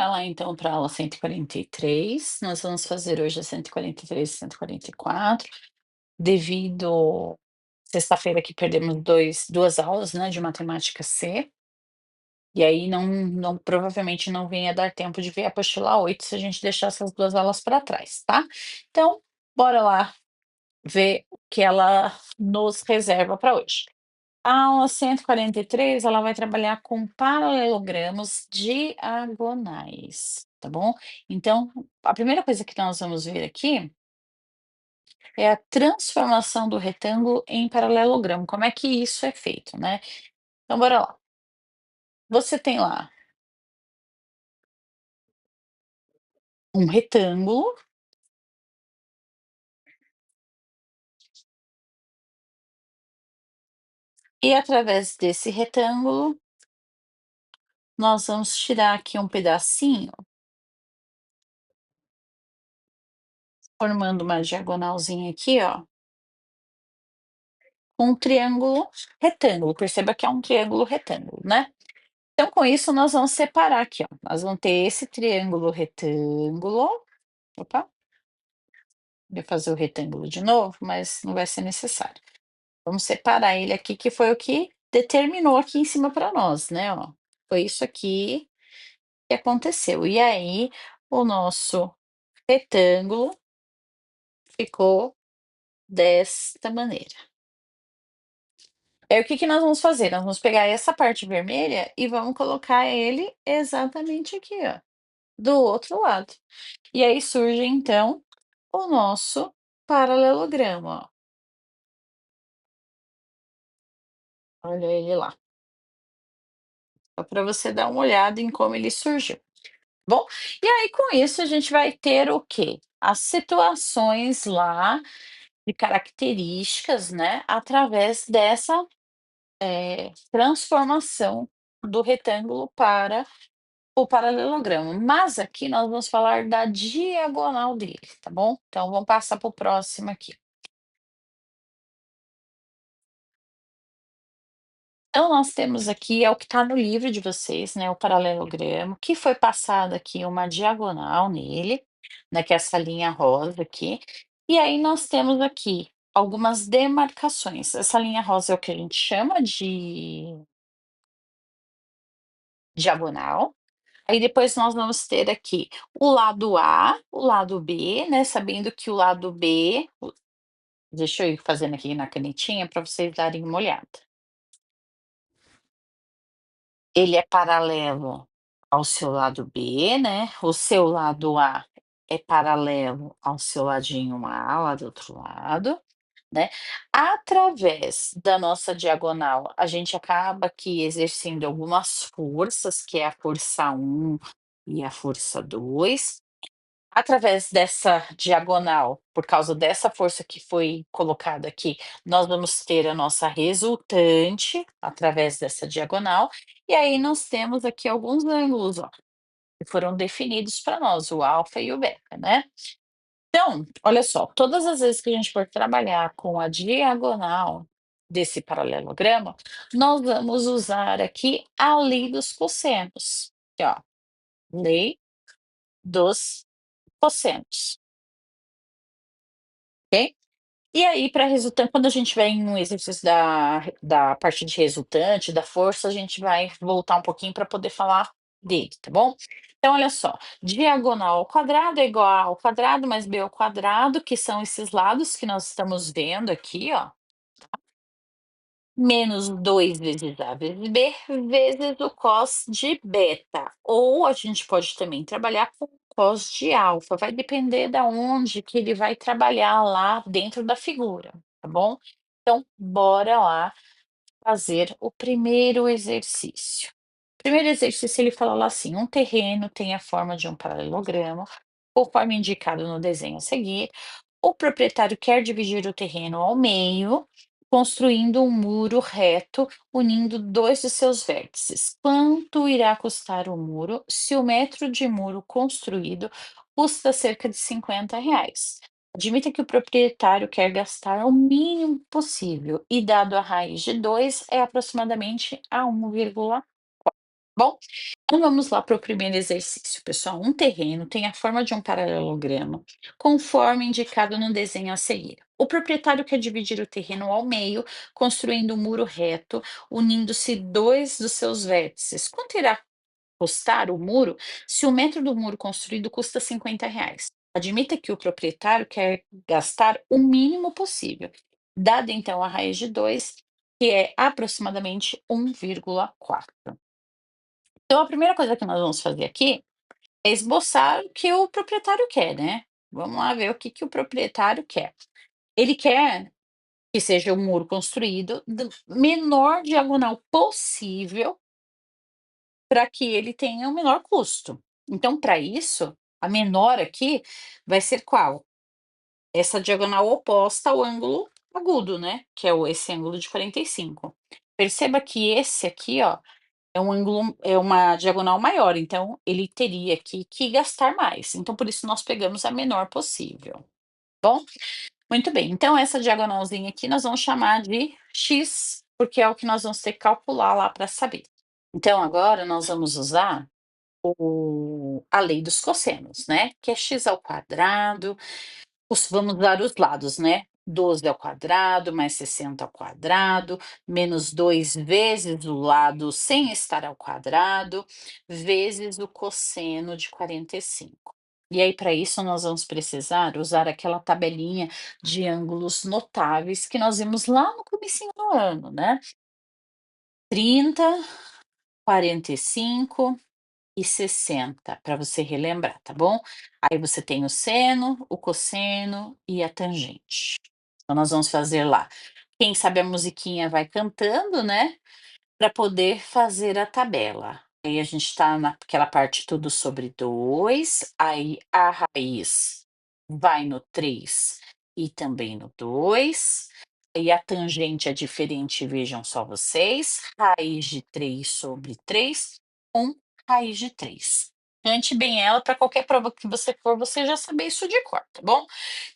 ela então para a aula 143. Nós vamos fazer hoje a 143 e 144, devido sexta-feira que perdemos 2 aulas, né, de matemática C, e aí não provavelmente não venha dar tempo de ver a apostila 8 se a gente deixar essas 2 aulas para trás, tá. Então, bora lá ver o que ela nos reserva para hoje. A aula 143, ela vai trabalhar com paralelogramos diagonais, tá bom? Então, a primeira coisa que nós vamos ver aqui é a transformação do retângulo em paralelogramo, como é que isso é feito, né? Então, bora lá. Você tem lá um retângulo e através desse retângulo, nós vamos tirar aqui um pedacinho, formando uma diagonalzinha aqui, ó, um triângulo retângulo. Perceba que é um triângulo retângulo, né? Então, com isso, nós vamos separar aqui, ó. Nós vamos ter esse triângulo retângulo. Opa, vou fazer o retângulo de novo, mas não vai ser necessário. Vamos separar ele aqui, que foi o que determinou aqui em cima para nós, né? Ó. Foi isso aqui que aconteceu. E aí, o nosso retângulo ficou desta maneira. Aí, o que que nós vamos fazer? Nós vamos pegar essa parte vermelha e vamos colocar ele exatamente aqui, ó, do outro lado. E aí surge, então, o nosso paralelogramo, ó. Olha ele lá, só para você dar uma olhada em como ele surgiu. Bom, e aí com isso a gente vai ter o quê? As situações lá de características, né, através dessa, transformação do retângulo para o paralelogramo. Mas aqui nós vamos falar da diagonal dele, tá bom? Então vamos passar para o próximo aqui. Então, nós temos aqui, é o que está no livro de vocês, né, o paralelogramo, que foi passada aqui uma diagonal nele, né, que é essa linha rosa aqui. E aí nós temos aqui algumas demarcações. Essa linha rosa é o que a gente chama de diagonal. Aí depois nós vamos ter aqui o lado A, o lado B, né, sabendo que o lado B, deixa eu ir fazendo aqui na canetinha para vocês darem uma olhada. Ele é paralelo ao seu lado B, né, o seu lado A é paralelo ao seu ladinho A, lá do outro lado, né. Através da nossa diagonal, a gente acaba aqui exercendo algumas forças, que é a força um e a força 2. Através dessa diagonal, por causa dessa força que foi colocada aqui, nós vamos ter a nossa resultante através dessa diagonal, e aí nós temos aqui alguns ângulos, ó, que foram definidos para nós, o alfa e o beta, né. Então, olha só, todas as vezes que a gente for trabalhar com a diagonal desse paralelogramo, nós vamos usar aqui a lei dos cossenos, aqui ó, lei dos cossenos, ok? E aí, para resultante, quando a gente vai em um exercício da parte de resultante, da força, a gente vai voltar um pouquinho para poder falar dele, tá bom? Então, olha só, diagonal ao quadrado é igual a ao quadrado mais b ao quadrado, que são esses lados que nós estamos vendo aqui, ó, menos 2 vezes A vezes B, vezes o cos de beta. Ou a gente pode também trabalhar com cos de alfa, vai depender da onde que ele vai trabalhar lá dentro da figura, tá bom? Então, bora lá fazer o primeiro exercício. O primeiro exercício ele fala lá assim: um terreno tem a forma de um paralelogramo, conforme indicado no desenho a seguir. O proprietário quer dividir o terreno ao meio, construindo um muro reto unindo dois de seus vértices. Quanto irá custar o muro se o metro de muro construído custa cerca de R$ 50? Admita que o proprietário quer gastar o mínimo possível e, dado a raiz de 2 é aproximadamente a 1,4. Bom, então vamos lá para o primeiro exercício, pessoal. Um terreno tem a forma de um paralelogramo, conforme indicado no desenho a seguir. O proprietário quer dividir o terreno ao meio, construindo um muro reto, unindo-se dois dos seus vértices. Quanto irá custar o muro se o metro do muro construído custa R$ 50? Admita que o proprietário quer gastar o mínimo possível, dada então a raiz de 2, que é aproximadamente 1,4. Então, a primeira coisa que nós vamos fazer aqui é esboçar o que o proprietário quer, né? Vamos lá ver o que que o proprietário quer. Ele quer que seja um muro construído do menor diagonal possível para que ele tenha o menor custo. Então, para isso, a menor aqui vai ser qual? Essa diagonal oposta ao ângulo agudo, né? Que é esse ângulo de 45. Perceba que esse aqui, ó, é um ângulo, é uma diagonal maior, então ele teria que gastar mais. Então, por isso, nós pegamos a menor possível. Bom, muito bem. Então, essa diagonalzinha aqui nós vamos chamar de x, porque é o que nós vamos ter que calcular lá para saber. Então, agora nós vamos usar a lei dos cossenos, né? Que é x ao quadrado. Vamos dar os lados, né? 12 ao quadrado mais 60 ao quadrado, menos 2 vezes o lado sem estar ao quadrado, vezes o cosseno de 45. E aí, para isso, nós vamos precisar usar aquela tabelinha de ângulos notáveis que nós vimos lá no comecinho do ano, né? 30, 45 e 60, para você relembrar, tá bom? Aí você tem o seno, o cosseno e a tangente. Então, nós vamos fazer lá. Quem sabe a musiquinha vai cantando, né? Para poder fazer a tabela. Aí a gente está naquela parte tudo sobre 2, aí a raiz vai no 3 e também no 2. E a tangente é diferente, vejam só vocês. Raiz de 3 sobre 3, 1 raiz de 3. Cante bem ela para qualquer prova que você for, você já saber isso de cor, tá bom?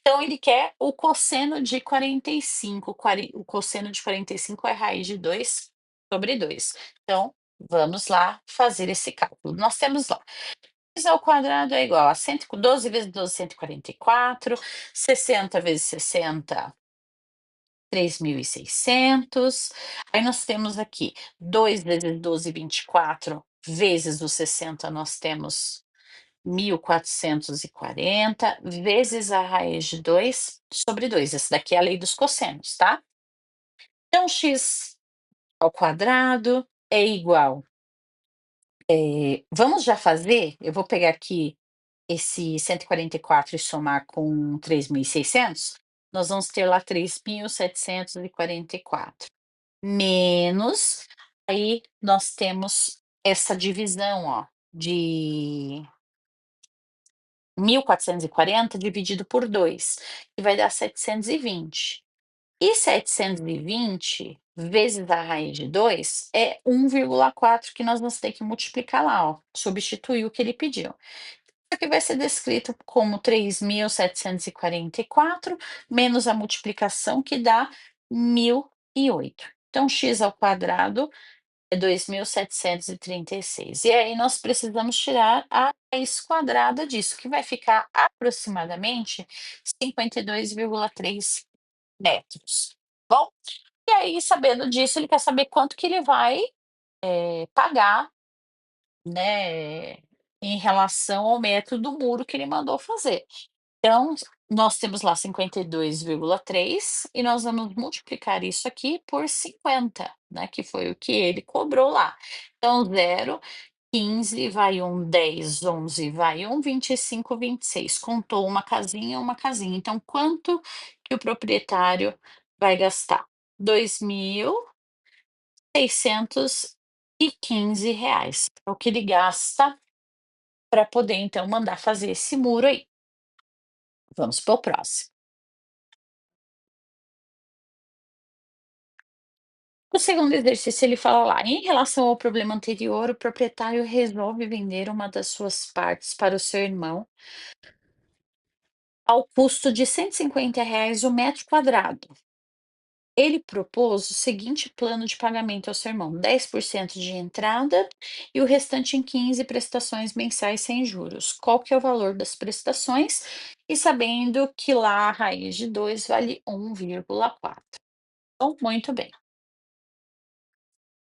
Então ele quer o cosseno de 45. O cosseno de 45 é raiz de 2 sobre 2. Então, vamos lá fazer esse cálculo. Nós temos lá x ao quadrado é igual a 12 vezes 12, 144, 60 vezes 60, 3.600. Aí nós temos aqui 2 vezes 12, 24, vezes o 60, nós temos 1.440, vezes a raiz de 2 sobre 2. Essa daqui é a lei dos cossenos, tá? Então, x ao quadrado é igual. Vamos já fazer? Eu vou pegar aqui esse 144 e somar com 3.600. Nós vamos ter lá 3.744 menos, aí nós temos essa divisão, ó, de 1.440 dividido por 2, que vai dar 720. E 720 vezes a raiz de 2 é 1,4 que nós vamos ter que multiplicar lá, ó, substituir o que ele pediu. Isso aqui vai ser descrito como 3.744 menos a multiplicação que dá 1.008. Então, x ao quadrado é 2.736. E aí nós precisamos tirar a raiz quadrada disso, que vai ficar aproximadamente 52,3 metros. Bom, e aí, sabendo disso, ele quer saber quanto que ele vai, pagar, né, em relação ao metro do muro que ele mandou fazer. Então, nós temos lá 52,3 e nós vamos multiplicar isso aqui por 50, né, que foi o que ele cobrou lá. Então, 0, 15, vai 1, 10, 11, vai 1, 25, 26. Contou uma casinha. Então, quanto que o proprietário vai gastar? 2.615 reais. É o que ele gasta para poder, então, mandar fazer esse muro aí. Vamos para o próximo. O segundo exercício, ele fala lá: em relação ao problema anterior, o proprietário resolve vender uma das suas partes para o seu irmão ao custo de R$ 150 o metro quadrado. Ele propôs o seguinte plano de pagamento ao seu irmão: 10% de entrada e o restante em 15 prestações mensais sem juros. Qual que é o valor das prestações? E sabendo que lá a raiz de 2 vale 1,4. Então, muito bem.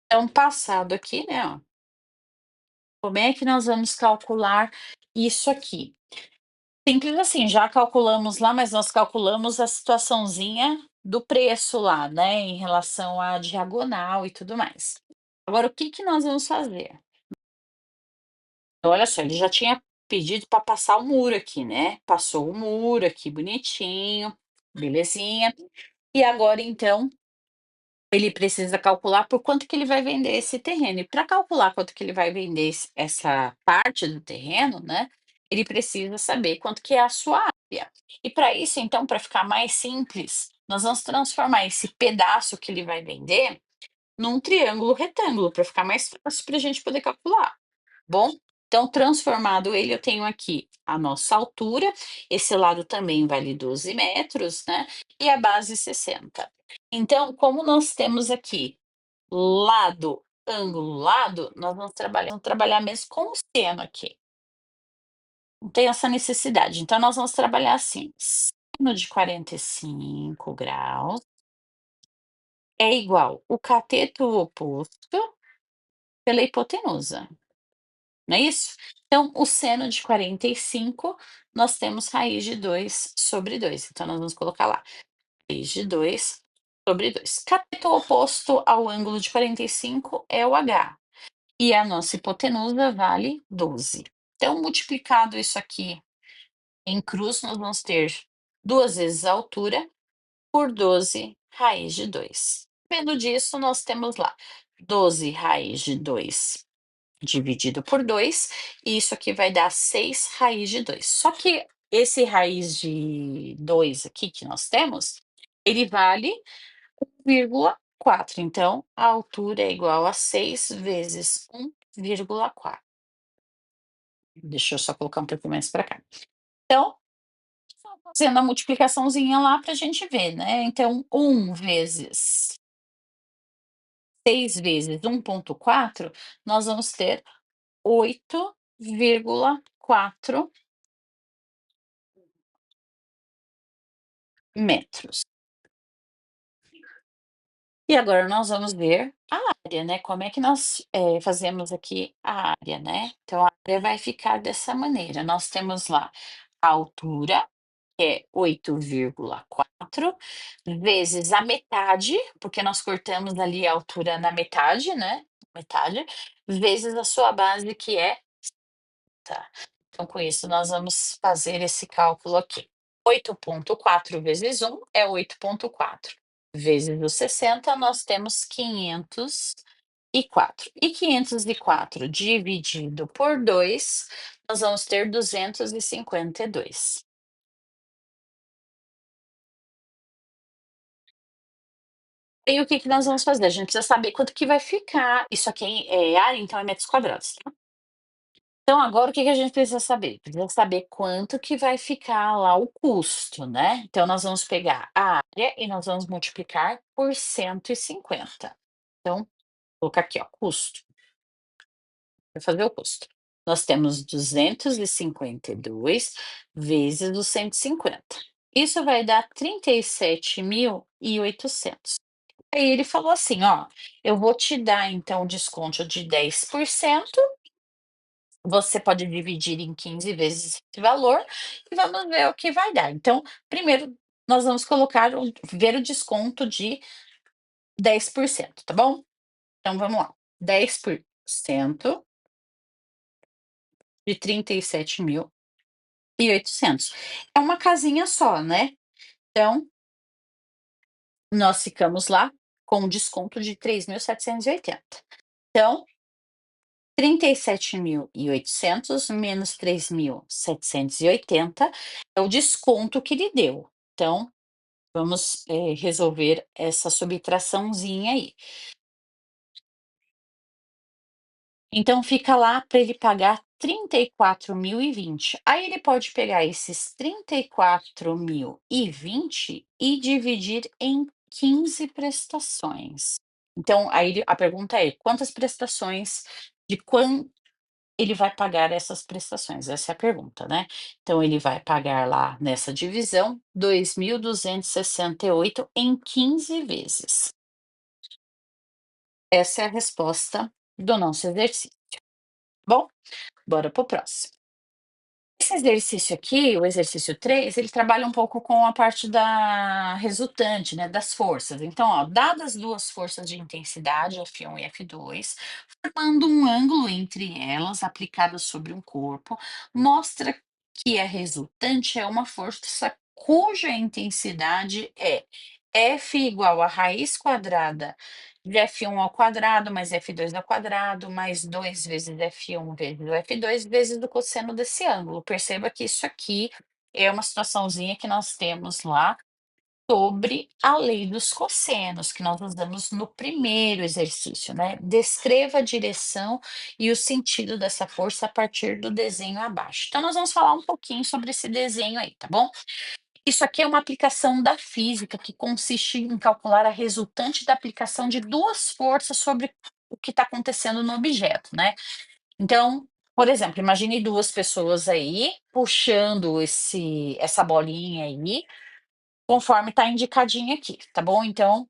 Então, passado aqui, né, ó, como é que nós vamos calcular isso aqui? Simples assim, já calculamos lá, mas nós calculamos a situaçãozinha do preço lá, né, em relação à diagonal e tudo mais. Agora o que que nós vamos fazer? Olha só, ele já tinha pedido para passar o muro aqui, né, passou o muro aqui bonitinho, belezinha. E agora então ele precisa calcular por quanto que ele vai vender esse terreno. E para calcular quanto que ele vai vender essa parte do terreno, né, ele precisa saber quanto que é a sua área. E para isso, então, para ficar mais simples, nós vamos transformar esse pedaço que ele vai vender num triângulo retângulo, para ficar mais fácil para a gente poder calcular. Bom, então transformado ele, eu tenho aqui a nossa altura, esse lado também vale 12 metros, né? E a base 60. Então, como nós temos aqui lado, ângulo, lado, nós vamos trabalhar mesmo com o seno aqui. Não tem essa necessidade. Então, nós vamos trabalhar assim: seno de 45 graus é igual o cateto oposto pela hipotenusa. Não é isso? Então, o seno de 45, nós temos raiz de 2 sobre 2. Então, nós vamos colocar lá, raiz de 2 sobre 2. Cateto oposto ao ângulo de 45 é o H. E a nossa hipotenusa vale 12. Então, multiplicado isso aqui em cruz, nós vamos ter 2 vezes a altura por 12 raiz de 2. Vendo disso, nós temos lá 12 raiz de 2 dividido por 2, e isso aqui vai dar 6 raiz de 2. Só que esse raiz de 2 aqui que nós temos, ele vale 1,4. Então, a altura é igual a 6 vezes 1,4. Deixa eu só colocar um pouquinho mais para cá. Então, só fazendo a multiplicaçãozinha lá para a gente ver, né? Então, 1 vezes 6 vezes 1,4, nós vamos ter 8,4 metros. E agora nós vamos ver a área, né, como é que nós, fazemos aqui a área, né. Então a área vai ficar dessa maneira, nós temos lá a altura, que é 8,4 vezes a metade, porque nós cortamos ali a altura na metade, né, metade, vezes a sua base que é tá. Então com isso nós vamos fazer esse cálculo aqui. 8,4 vezes 1 é 8,4. Vezes os 60, nós temos 504. E 504 dividido por 2, nós vamos ter 252. E o que que nós vamos fazer? A gente precisa saber quanto que vai ficar. Isso aqui é área, então é metros quadrados, tá? Então agora o que que a gente precisa saber? Precisa saber quanto que vai ficar lá o custo, né? Então nós vamos pegar a área e nós vamos multiplicar por 150. Então, vou colocar aqui, ó, custo, para fazer o custo. Nós temos 252 vezes os 150. Isso vai dar 37.800. Aí ele falou assim: ó, eu vou te dar então um desconto de 10%. Você pode dividir em 15 vezes esse valor e vamos ver o que vai dar. Então, primeiro, nós vamos colocar ver o desconto de 10%, tá bom? Então vamos lá. 10% de 37.800. É uma casinha só, né? Então, nós ficamos lá com um desconto de 3.780. Então, 37.800 menos 3.780 é o desconto que ele deu. Então, vamos, resolver essa subtraçãozinha aí. Então fica lá para ele pagar 34.020. Aí ele pode pegar esses 34.020 e dividir em 15 prestações. Então, aí a pergunta é: quantas prestações de quan ele vai pagar essas prestações? Essa é a pergunta, né. Então ele vai pagar lá nessa divisão 2.268 em 15 vezes. Essa é a resposta do nosso exercício. Bom, bora para o próximo. Esse exercício aqui, o exercício 3, ele trabalha um pouco com a parte da resultante, né, das forças. Então, ó, dadas duas forças de intensidade, F1 e F2, formando um ângulo entre elas, aplicado sobre um corpo, mostra que a resultante é uma força cuja intensidade é F igual a raiz quadrada de F1 ao quadrado mais F2 ao quadrado mais 2 vezes F1 vezes o F2 vezes o cosseno desse ângulo. Perceba que isso aqui é uma situaçãozinha que nós temos lá sobre a lei dos cossenos, que nós usamos no primeiro exercício, né? Descreva a direção e o sentido dessa força a partir do desenho abaixo. Então, nós vamos falar um pouquinho sobre esse desenho aí, tá bom? Isso aqui é uma aplicação da física que consiste em calcular a resultante da aplicação de duas forças sobre o que está acontecendo no objeto, né? Então, por exemplo, imagine duas pessoas aí puxando essa bolinha aí, conforme está indicadinho aqui, tá bom? Então,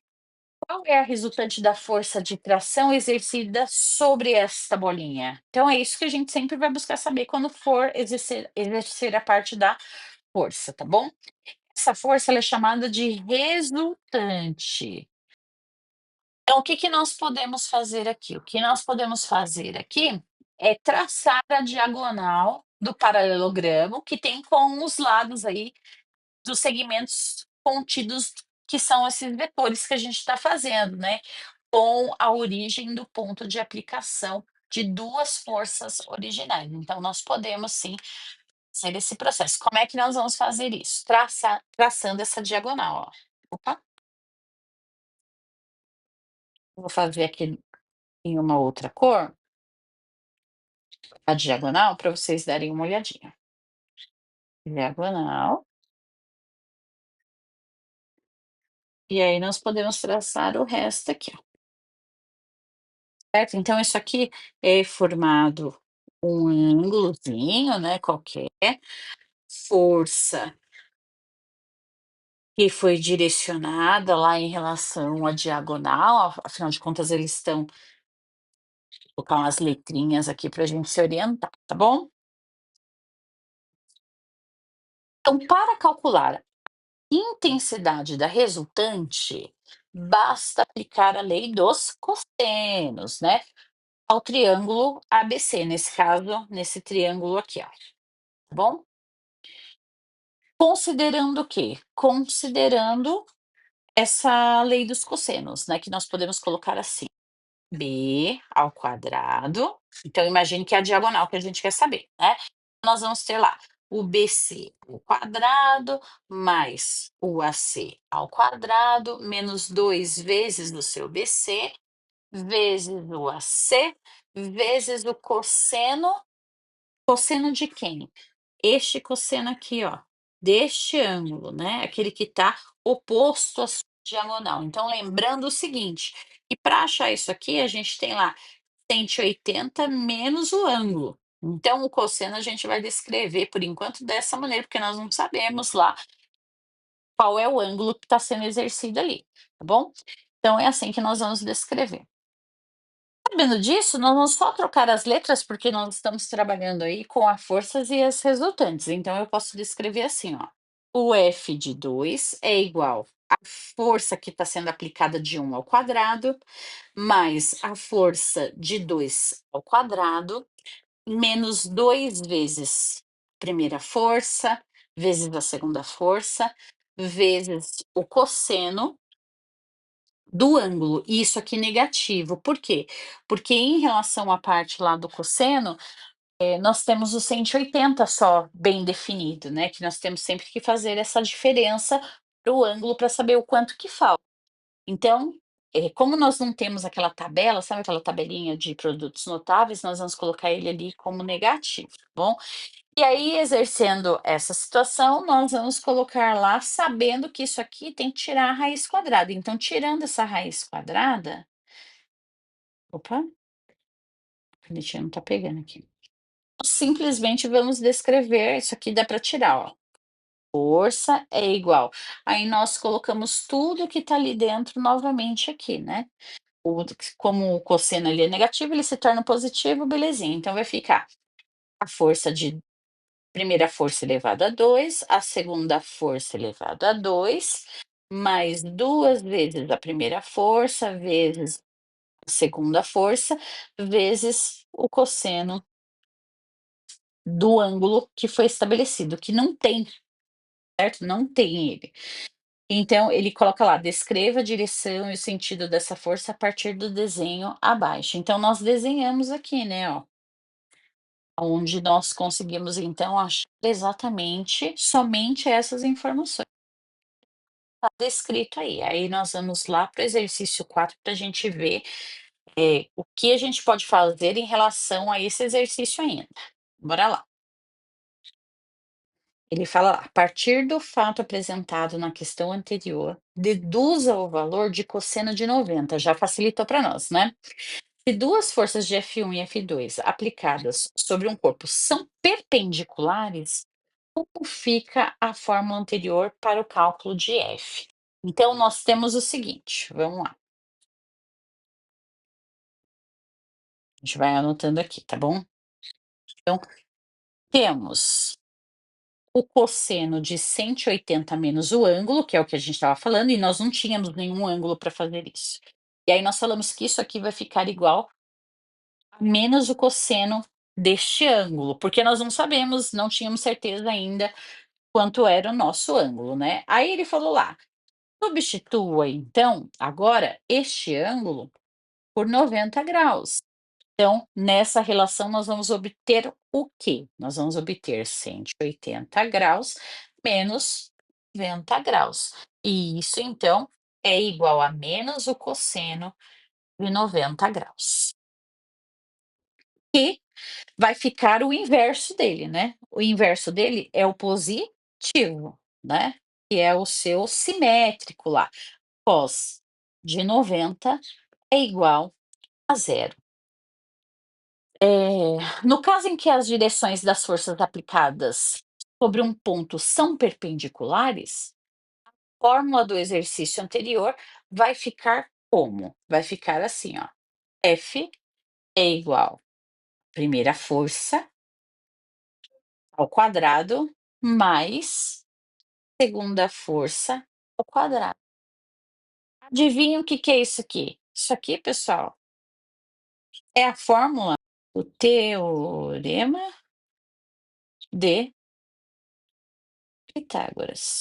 qual é a resultante da força de tração exercida sobre essa bolinha? Então, é isso que a gente sempre vai buscar saber quando for exercer a parte da força, tá bom? Essa força ela é chamada de resultante. Então, o que que nós podemos fazer aqui? O que nós podemos fazer aqui é traçar a diagonal do paralelogramo que tem com os lados aí dos segmentos contidos, que são esses vetores que a gente está fazendo, né? Com a origem do ponto de aplicação de duas forças originais. Então, nós podemos sim fazer esse processo. Como é que nós vamos fazer isso? Traçando essa diagonal, ó. Opa, vou fazer aqui em uma outra cor, a diagonal, para vocês darem uma olhadinha. Diagonal, e aí nós podemos traçar o resto aqui, ó, certo? Então isso aqui é formado um ângulozinho, né, qualquer, força que foi direcionada lá em relação à diagonal, afinal de contas eles estão colocar umas letrinhas aqui para a gente se orientar, tá bom? Então, para calcular a intensidade da resultante, basta aplicar a lei dos cossenos, né? Ao triângulo ABC, nesse caso, nesse triângulo aqui, ó, tá bom? Considerando o quê? Considerando essa lei dos cossenos, né? Que nós podemos colocar assim. B ao quadrado. Então, imagine que é a diagonal que a gente quer saber, né? Nós vamos ter lá o BC ao quadrado mais o AC ao quadrado menos 2 vezes o seu BC vezes o AC vezes o cosseno. Cosseno de quem? Este cosseno aqui, ó, deste ângulo, né? Aquele que está oposto à sua diagonal. Então, lembrando o seguinte, e para achar isso aqui, a gente tem lá 180 menos o ângulo. Então, o cosseno a gente vai descrever por enquanto dessa maneira, porque nós não sabemos lá qual é o ângulo que está sendo exercido ali, tá bom? Então, é assim que nós vamos descrever. Sabendo disso, nós vamos só trocar as letras, porque nós estamos trabalhando aí com as forças e as resultantes. Então, eu posso descrever assim, ó. O F de 2 é igual à força que está sendo aplicada de 1 ao quadrado, mais a força de 2 ao quadrado, menos 2 vezes a primeira força, vezes a segunda força, vezes o cosseno do ângulo, e isso aqui negativo. Por quê? Porque em relação à parte lá do cosseno, nós temos o 180 só bem definido, né, que nós temos sempre que fazer essa diferença para o ângulo para saber o quanto que falta. Então, como nós não temos aquela tabela, sabe aquela tabelinha de produtos notáveis, nós vamos colocar ele ali como negativo, tá bom? E aí, exercendo essa situação, nós vamos colocar lá, sabendo que isso aqui tem que tirar a raiz quadrada. Então, tirando essa raiz quadrada, opa, a canetinha não tá pegando aqui. Nós simplesmente vamos descrever, isso aqui dá para tirar, ó. Força é igual. Aí nós colocamos tudo que está ali dentro novamente aqui, né? Como o cosseno ali é negativo, ele se torna positivo, belezinha. Então vai ficar a força de primeira força elevada a 2, a segunda força elevada a 2, mais 2 vezes a primeira força, vezes a segunda força, vezes o cosseno do ângulo que foi estabelecido, que não tem, certo? Não tem ele. Então, ele coloca lá: "Descreva a direção e o sentido dessa força a partir do desenho abaixo". Então, nós desenhamos aqui, né, ó, onde nós conseguimos, então, achar exatamente somente essas informações. Tá descrito aí. Aí nós vamos lá para o exercício 4 para a gente ver, o que a gente pode fazer em relação a esse exercício ainda. Bora lá. Ele fala lá: "A partir do fato apresentado na questão anterior, deduza o valor de cosseno de 90". Já facilitou para nós, né? Se duas forças de F1 e F2 aplicadas sobre um corpo são perpendiculares, como fica a fórmula anterior para o cálculo de F? Então, nós temos o seguinte, vamos lá, a gente vai anotando aqui, tá bom? Então, temos o cosseno de 180 menos o ângulo, que é o que a gente estava falando, e nós não tínhamos nenhum ângulo para fazer isso. E aí nós falamos que isso aqui vai ficar igual a menos o cosseno deste ângulo, porque nós não sabemos, não tínhamos certeza ainda quanto era o nosso ângulo, né? Aí ele falou lá: substitua então agora este ângulo por 90 graus. Então, nessa relação, nós vamos obter o quê? Nós vamos obter 180 graus menos 90 graus. E isso, então, é igual a menos o cosseno de 90 graus. E vai ficar o inverso dele, né? O inverso dele é o positivo, né? Que é o seu simétrico lá. Cos de 90 é igual a zero. No caso em que as direções das forças aplicadas sobre um ponto são perpendiculares, a fórmula do exercício anterior vai ficar como? Vai ficar assim, ó: F é igual à primeira força ao quadrado mais segunda força ao quadrado. Adivinha o que que é isso aqui? Isso aqui, pessoal, é a fórmula do teorema de Pitágoras.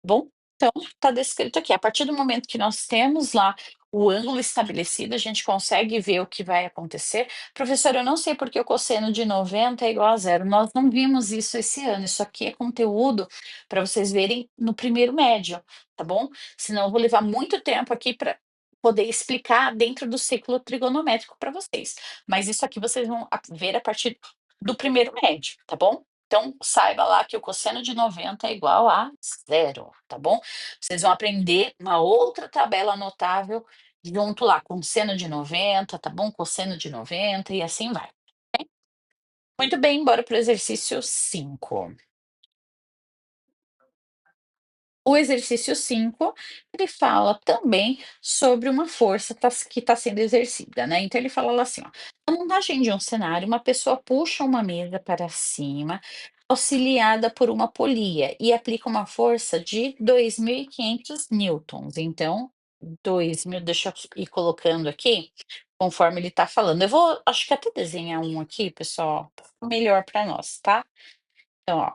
Bom, então está descrito aqui. A partir do momento que nós temos lá o ângulo estabelecido, a gente consegue ver o que vai acontecer. Professor, eu não sei porque o cosseno de 90 é igual a zero. Nós não vimos isso esse ano. Isso aqui é conteúdo para vocês verem no primeiro médio, tá bom? Senão eu vou levar muito tempo aqui para poder explicar dentro do ciclo trigonométrico para vocês. Mas isso aqui vocês vão ver a partir do primeiro médio, tá bom? Então, saiba lá que o cosseno de 90 é igual a zero, tá bom? Vocês vão aprender uma outra tabela notável junto lá com seno de 90, tá bom? Cosseno de 90 e assim vai. Muito bem, bora para o exercício 5. O exercício 5 ele fala também sobre uma força que está sendo exercida, né? Então ele fala lá assim, ó: na montagem de um cenário, uma pessoa puxa uma mesa para cima, auxiliada por uma polia, e aplica uma força de 2.500 newtons. Então, 2.000, deixa eu ir colocando aqui, conforme ele está falando. Eu vou, acho que até desenhar um aqui, pessoal, melhor para nós, tá? Então, ó,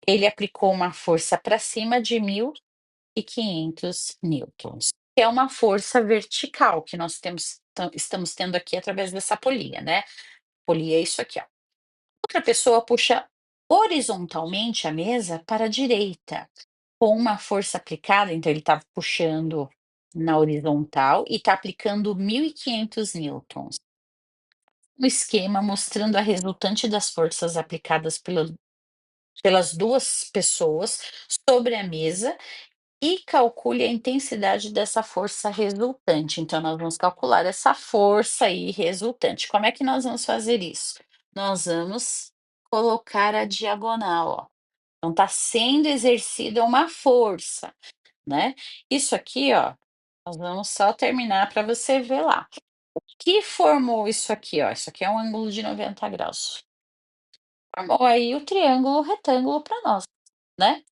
ele aplicou uma força para cima de 1.500 newtons, que é uma força vertical que nós estamos tendo aqui através dessa polia, né? Polia é isso aqui, ó. Outra pessoa puxa horizontalmente a mesa para a direita com uma força aplicada, então ele está puxando na horizontal e está aplicando 1.500 newtons. Um esquema mostrando a resultante das forças aplicadas pelas 2 pessoas sobre a mesa e calcule a intensidade dessa força resultante. Então, nós vamos calcular essa força aí resultante. Como é que nós vamos fazer isso? Nós vamos colocar a diagonal, ó. Então, está sendo exercida uma força, né? Isso aqui, ó, nós vamos só terminar para você ver lá. O que formou isso aqui, ó? Isso aqui é um ângulo de 90 graus. Formou aí o triângulo retângulo para nós, né?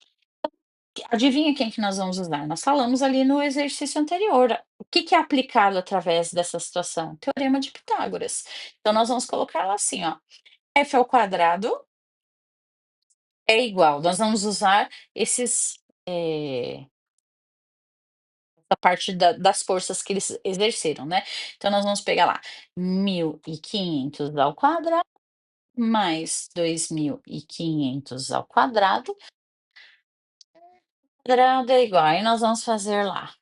Adivinha quem que nós vamos usar? Nós falamos ali no exercício anterior. O que que é aplicado através dessa situação? Teorema de Pitágoras. Então, nós vamos colocar lá assim, ó. F ao quadrado é igual. Nós vamos usar esses, a parte das forças que eles exerceram, né? Então, nós vamos pegar lá 1.500 ao quadrado mais 2.500 ao quadrado é igual. Aí nós vamos fazer lá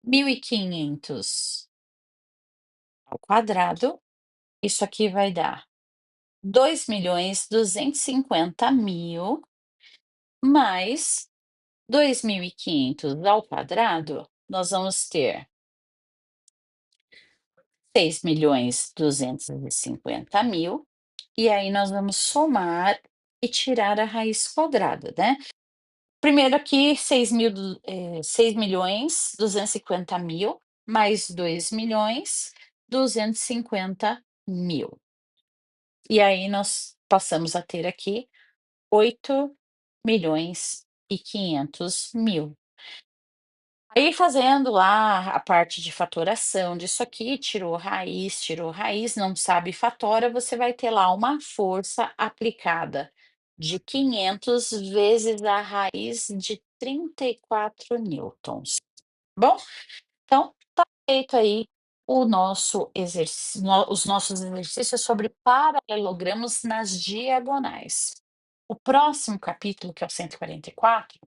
1.500 ao quadrado. Isso aqui vai dar 2.250.000 mais 2.500 ao quadrado, nós vamos ter 6.250.000, e aí nós vamos somar e tirar a raiz quadrada, né. Primeiro aqui 6.250.000 mais 2.250.000. E aí nós passamos a ter aqui 8.500.000. Aí fazendo lá a parte de fatoração disso aqui, tirou raiz, não sabe fatora, você vai ter lá uma força aplicada de 500 vezes a raiz de 34 newtons. Bom, então tá feito aí os nossos exercícios sobre paralelogramos nas diagonais. O próximo capítulo, que é o 144,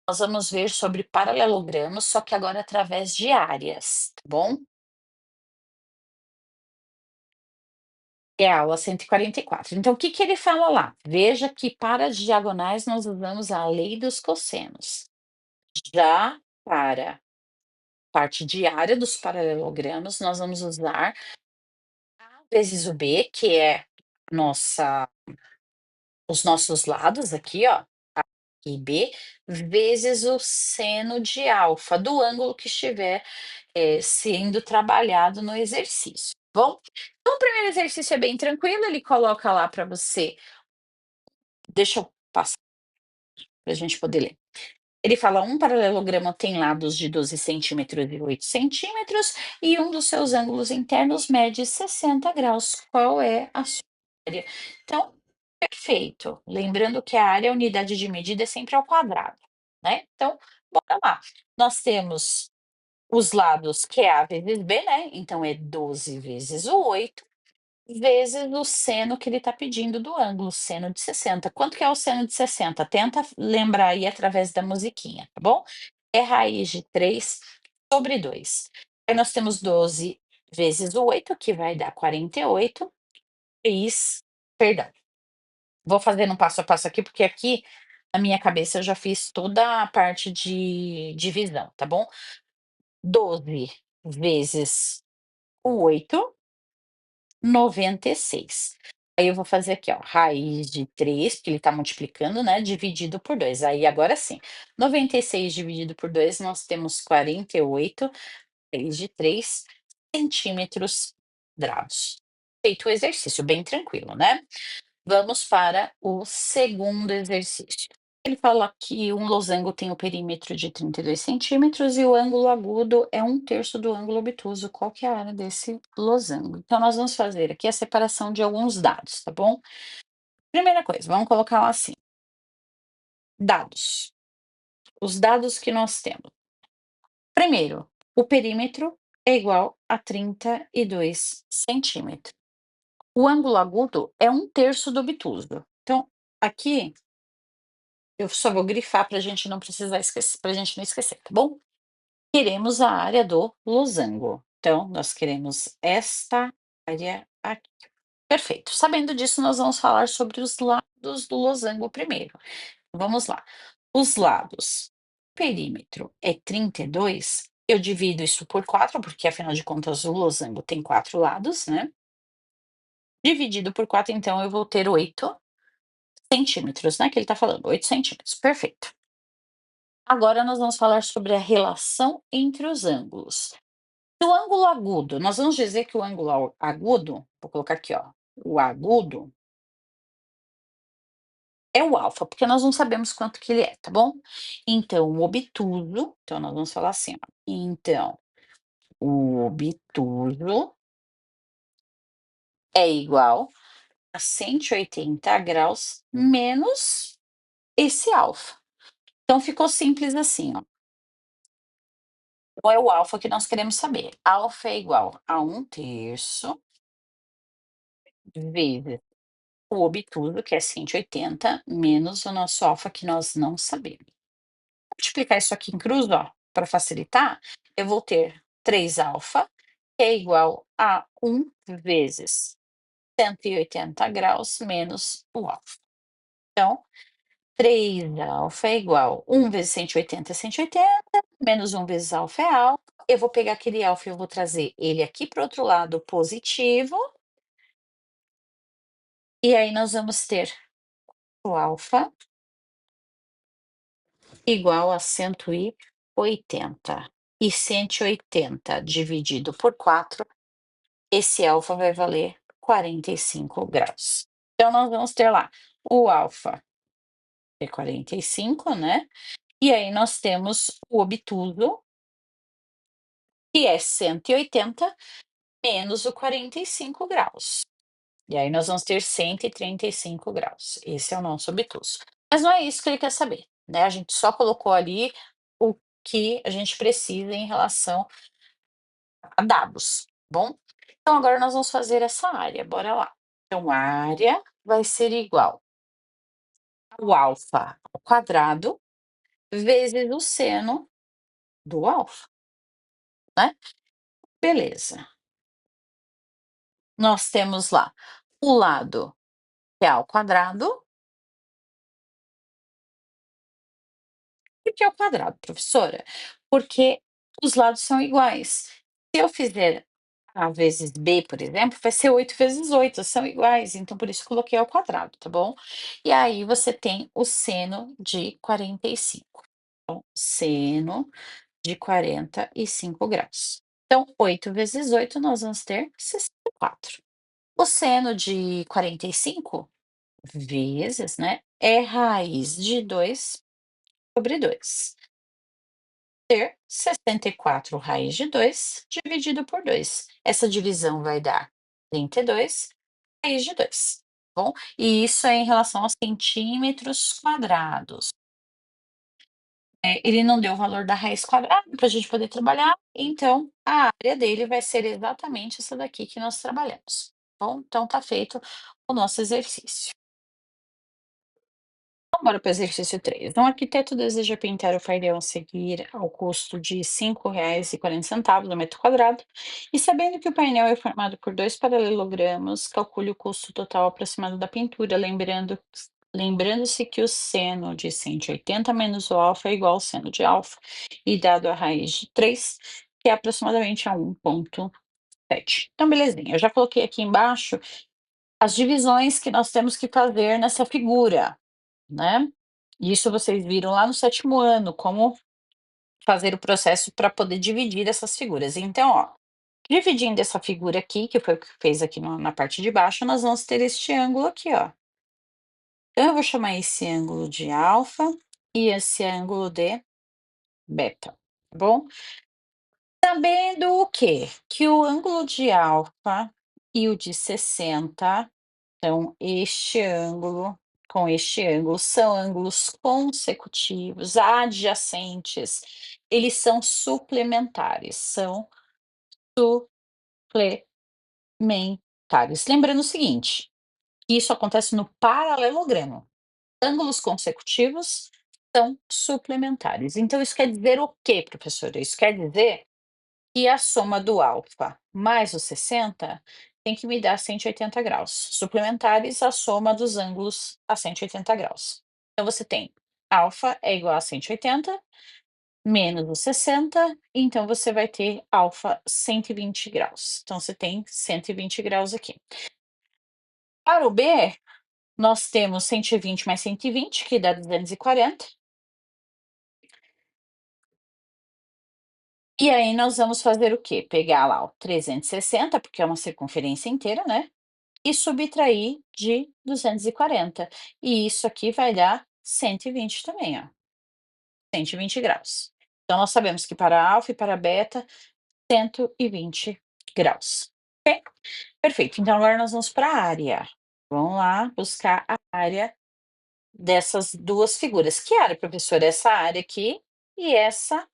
nós vamos ver sobre paralelogramos, só que agora através de áreas, tá bom? É a aula 144. Então, o que que ele fala lá? Veja que para as diagonais nós usamos a lei dos cossenos. Já para a parte de área dos paralelogramos, nós vamos usar A vezes o B, que é nossa os nossos lados aqui, ó, A e B, vezes o seno de alfa do ângulo que estiver sendo trabalhado no exercício. Bom, então o primeiro exercício é bem tranquilo, ele coloca lá para você. Deixa eu passar para a gente poder ler. Ele fala: um paralelogramo tem lados de 12 centímetros e 8 centímetros, e um dos seus ângulos internos mede 60 graus. Qual é a sua área? Então, perfeito. Lembrando que a área, a unidade de medida é sempre ao quadrado, né? Então, bora lá. Nós temos os lados que é A vezes B, né, então é 12 vezes o 8, vezes o seno que ele está pedindo do ângulo, seno de 60. Quanto que é o seno de 60? Tenta lembrar aí através da musiquinha, tá bom? É raiz de 3 sobre 2. Aí nós temos 12 vezes o 8, que vai dar 48, perdão, vou fazendo passo a passo aqui, porque aqui na minha cabeça eu já fiz toda a parte de divisão, tá bom? 12 vezes o 8, 96. Aí eu vou fazer aqui, ó, raiz de 3, porque ele está multiplicando, né, dividido por 2. Aí agora sim, 96 dividido por 2, nós temos 48, raiz de 3 centímetros quadrados. Feito o exercício, bem tranquilo, né? Vamos para o segundo exercício. Ele fala que um losango tem o perímetro de 32 centímetros e o ângulo agudo é 1/3 do ângulo obtuso. Qual que é a área desse losango? Então, nós vamos fazer aqui a separação de alguns dados, tá bom? Primeira coisa, vamos colocar lá assim: dados. Os dados que nós temos. Primeiro, o perímetro é igual a 32 centímetros. O ângulo agudo é 1/3 do obtuso. Então, aqui Eu só vou grifar para a gente não precisar esquecer, para a gente não esquecer, tá bom? Queremos a área do losango. Então, nós queremos esta área aqui. Perfeito. Sabendo disso, nós vamos falar sobre os lados do losango primeiro. Vamos lá. Os lados. O perímetro é 32. Eu divido isso por 4, porque afinal de contas o losango tem 4 lados, né? Dividido por 4, então eu vou ter 8 centímetros, né? Que ele tá falando, 8 centímetros. Perfeito. Agora nós vamos falar sobre a relação entre os ângulos. O ângulo agudo, nós vamos dizer que o ângulo agudo, vou colocar aqui, ó, o agudo é o alfa, porque nós não sabemos quanto que ele é, tá bom? Então, o obtuso, então nós vamos falar assim, ó, então, o obtuso é igual a 180 graus menos esse alfa. Então, ficou simples assim, ó. Qual é o alfa que nós queremos saber? Alfa é igual a 1/3 vezes o obtuso, que é 180, menos o nosso alfa, que nós não sabemos. Multiplicar isso aqui em cruz, ó, para facilitar, eu vou ter 3 alfa, que é igual a 1 vezes 180 graus menos o alfa. Então, 3 alfa é igual 1 vezes 180 é 180, menos 1 vezes alfa é alfa. Eu vou pegar aquele alfa e eu vou trazer ele aqui para o outro lado positivo, e aí nós vamos ter o alfa igual a 180. E 180 dividido por 4, esse alfa vai valer 45 graus. Então, nós vamos ter lá o alfa é 45, né? E aí nós temos o obtuso, que é 180 menos o 45 graus. E aí nós vamos ter 135 graus. Esse é o nosso obtuso. Mas não é isso que ele quer saber, né? A gente só colocou ali o que a gente precisa em relação a dados, bom? Então agora nós vamos fazer essa área, bora lá. Então a área vai ser igual ao alfa ao quadrado vezes o seno do alfa, né? Beleza. Nós temos lá o lado que é ao quadrado. Por que ao quadrado, professora? Porque os lados são iguais. Se eu fizer A vezes B, por exemplo, vai ser 8 vezes 8, são iguais, então por isso coloquei ao quadrado, tá bom? E aí você tem o seno de 45. Então, seno de 45 graus. Então, 8 vezes 8, nós vamos ter 64. O seno de 45 vezes, né, é raiz de 2 sobre 2. Ter 64 raiz de 2 dividido por 2. Essa divisão vai dar 32 raiz de 2, bom? E isso é em relação aos centímetros quadrados. Ele não deu o valor da raiz quadrada para a gente poder trabalhar, então a área dele vai ser exatamente essa daqui que nós trabalhamos, bom? Então tá feito o nosso exercício. Bora para o exercício 3. Um arquiteto deseja pintar o painel a seguir ao custo de R$ 5,40 no metro quadrado, e sabendo que o painel é formado por dois paralelogramas, calcule o custo total aproximado da pintura, lembrando-se que o seno de 180 menos o alfa é igual ao seno de alfa, e dado a raiz de 3, que é aproximadamente a 1,7. Então, belezinha. Eu já coloquei aqui embaixo as divisões que nós temos que fazer nessa figura, né. Isso vocês viram lá no sétimo ano, como fazer o processo para poder dividir essas figuras. Então, ó, dividindo essa figura aqui, que foi o que fez aqui na parte de baixo, nós vamos ter este ângulo aqui, ó. Então eu vou chamar esse ângulo de alfa e esse ângulo de beta, tá bom? Sabendo o quê? Que o ângulo de alfa e o de 60, então este ângulo com este ângulo são ângulos consecutivos, adjacentes, eles são suplementares, são suplementares. Lembrando o seguinte, isso acontece no paralelogramo. Ângulos consecutivos são suplementares. Então isso quer dizer o quê, professora? Isso quer dizer que a soma do alfa mais o 60 tem que me dar 180 graus. Suplementares, a soma dos ângulos a 180 graus. Então você tem alfa é igual a 180 menos o 60, então você vai ter alfa 120 graus. Então você tem 120 graus aqui. Para o B, nós temos 120 mais 120, que dá 240. E aí nós vamos fazer o quê? Pegar lá o 360, porque é uma circunferência inteira, né? E subtrair de 240. E isso aqui vai dar 120 também, ó. 120 graus. Então nós sabemos que para alfa e para beta, 120 graus. Ok? Perfeito. Então agora nós vamos para a área. Vamos lá buscar a área dessas 2 figuras. Que área, professora? Essa área aqui e essa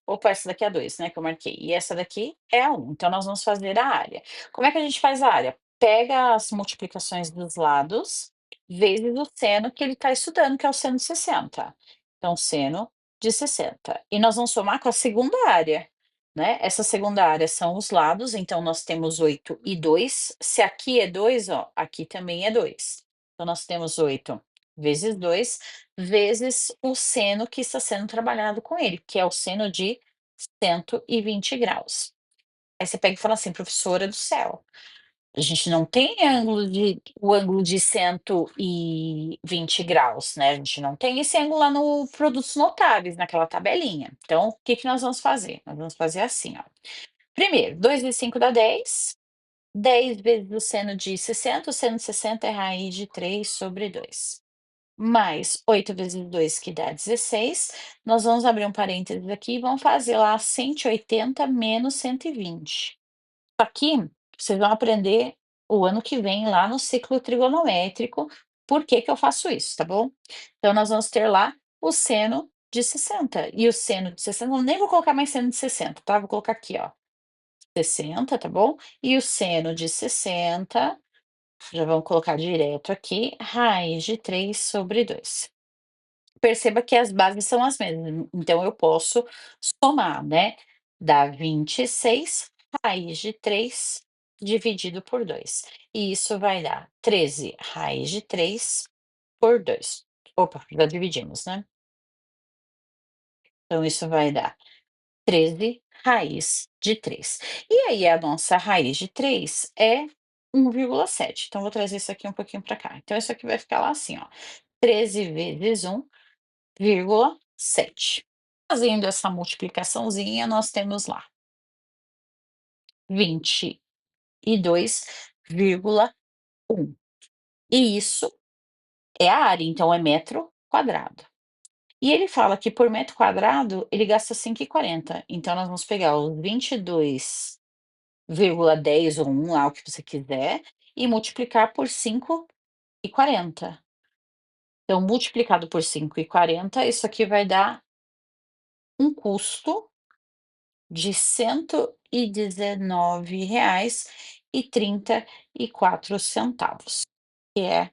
daqui é a 2, né, que eu marquei. E essa daqui é a 1. Então nós vamos fazer a área. Como é que a gente faz a área? Pega as multiplicações dos lados, vezes o seno que ele está estudando, que é o seno de 60. Então, seno de 60. E nós vamos somar com a segunda área, né? Essa segunda área são os lados, então nós temos 8 e 2. Se aqui é 2, ó, aqui também é 2. Então nós temos 8 vezes 2 vezes o seno que está sendo trabalhado com ele, que é o seno de 120 graus. Aí você pega e fala assim: "Professora do céu, a gente não tem o ângulo de 120 graus, né, a gente não tem esse ângulo lá no produtos notáveis, naquela tabelinha. Então, o que que nós vamos fazer? Nós vamos fazer assim, ó. Primeiro, 2 vezes 5 dá 10. 10 vezes o seno de 60, o seno de 60 é raiz de 3 sobre 2. Mais 8 vezes 2 que dá 16, nós vamos abrir um parênteses aqui e vamos fazer lá 180 menos 120. Aqui, vocês vão aprender o ano que vem lá no ciclo trigonométrico, por que que eu faço isso, tá bom? Então nós vamos ter lá o seno de 60, e o seno de 60 eu nem vou colocar mais seno de 60, tá? Vou colocar aqui, ó, 60, tá bom? E o seno de 60, já vamos colocar direto aqui, raiz de 3 sobre 2. Perceba que as bases são as mesmas, então eu posso somar, né, dá 26 raiz de 3 dividido por 2, e isso vai dar 13 raiz de 3 por 2. Opa, já dividimos, né. Então isso vai dar 13 raiz de 3. E aí a nossa raiz de 3 é 1,7. Então vou trazer isso aqui um pouquinho para cá. Então isso aqui vai ficar lá assim, ó, 13 vezes 1,7. Fazendo essa multiplicaçãozinha, nós temos lá 22,1. E isso é a área, então é metro quadrado. E ele fala que por metro quadrado ele gasta 5,40. Então nós vamos pegar os 22,10 ou 1, lá o que você quiser, e multiplicar por 5,40. Então multiplicado por 5,40, isso aqui vai dar um custo de R$ 119,34, que é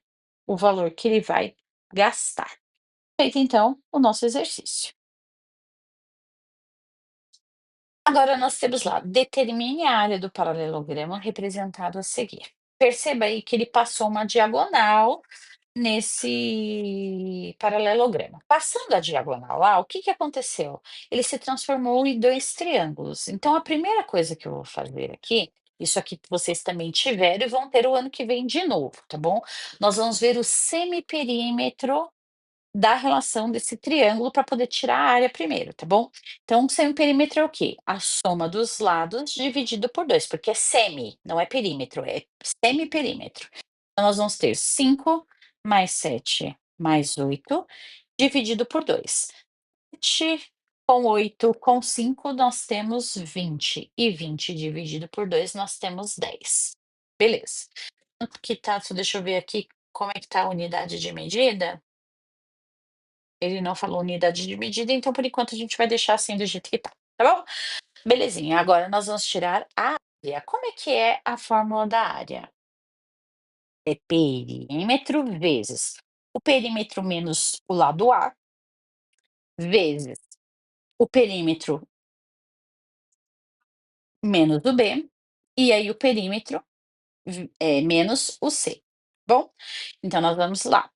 o valor que ele vai gastar. Feito então o nosso exercício. Agora nós temos lá, determine a área do paralelogramo representado a seguir. Perceba aí que ele passou uma diagonal nesse paralelogramo. Passando a diagonal lá, o que que aconteceu? Ele se transformou em 2 triângulos. Então a primeira coisa que eu vou fazer aqui, isso aqui vocês também tiveram e vão ter o ano que vem de novo, tá bom? Nós vamos ver o semiperímetro da relação desse triângulo para poder tirar a área primeiro, tá bom? Então, semiperímetro é o quê? A soma dos lados dividido por 2, porque é semi, não é perímetro, é semiperímetro. Então, nós vamos ter 5 mais 7 mais 8 dividido por 2. 7 com 8 com 5 nós temos 20, e 20 dividido por 2 nós temos 10. Beleza. Quanto que tá, deixa eu ver aqui como é que tá a unidade de medida. Ele não falou unidade de medida, então por enquanto a gente vai deixar assim do jeito que tá bom? Belezinha, agora nós vamos tirar a área. Como é que é a fórmula da área? É perímetro vezes o perímetro menos o lado A, vezes o perímetro menos o B, e aí o perímetro menos o C, bom? Então nós vamos lá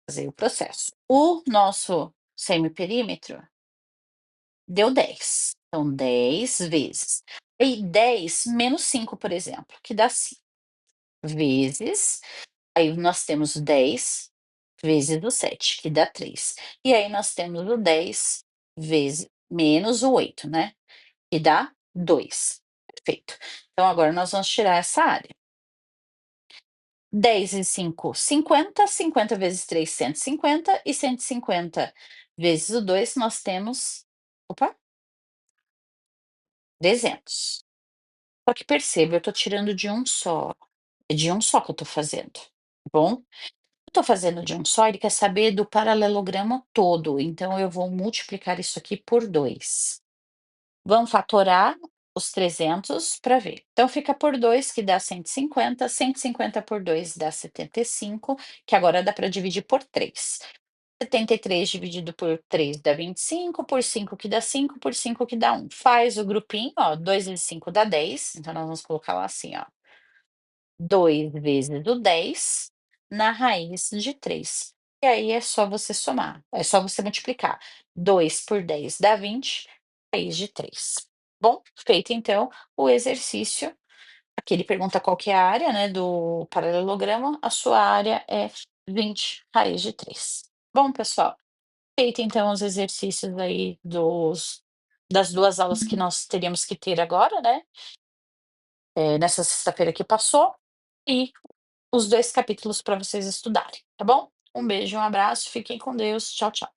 fazer o processo. O nosso semiperímetro deu 10, então 10 vezes aí 10 menos 5, por exemplo, que dá 5, vezes aí nós temos 10 vezes o 7, que dá 3. E aí nós temos o 10 vezes menos o 8, né, que dá 2. Perfeito. Então agora nós vamos tirar essa área. 10 e 5, 50, 50 vezes 3, 150, e 150 vezes o 2 nós temos, opa, 300. Só que perceba, eu tô tirando de um só, é de um só que eu tô fazendo, tá bom? Eu tô fazendo de um só, ele quer saber do paralelogramo todo, então eu vou multiplicar isso aqui por 2. Vamos fatorar os 300 para ver. Então fica por 2 que dá 150, 150 por 2 dá 75, que agora dá para dividir por 3. 73 dividido por 3 dá 25, por 5 que dá 5, por 5 que dá 1. Faz o grupinho, ó, 2 vezes 5 dá 10, então nós vamos colocar lá assim, ó, 2 vezes o 10 na raiz de 3. E aí é só você somar, é só você multiplicar. 2 por 10 dá 20, raiz de 3. Bom, feito então o exercício, aqui ele pergunta qual que é a área, né, do paralelogramo, a sua área é 20 raiz de 3. Bom, pessoal, feito então os exercícios aí das 2 aulas que nós teríamos que ter agora, né, nessa sexta-feira que passou, e os 2 capítulos para vocês estudarem, tá bom? Um beijo, um abraço, fiquem com Deus. Tchau, tchau.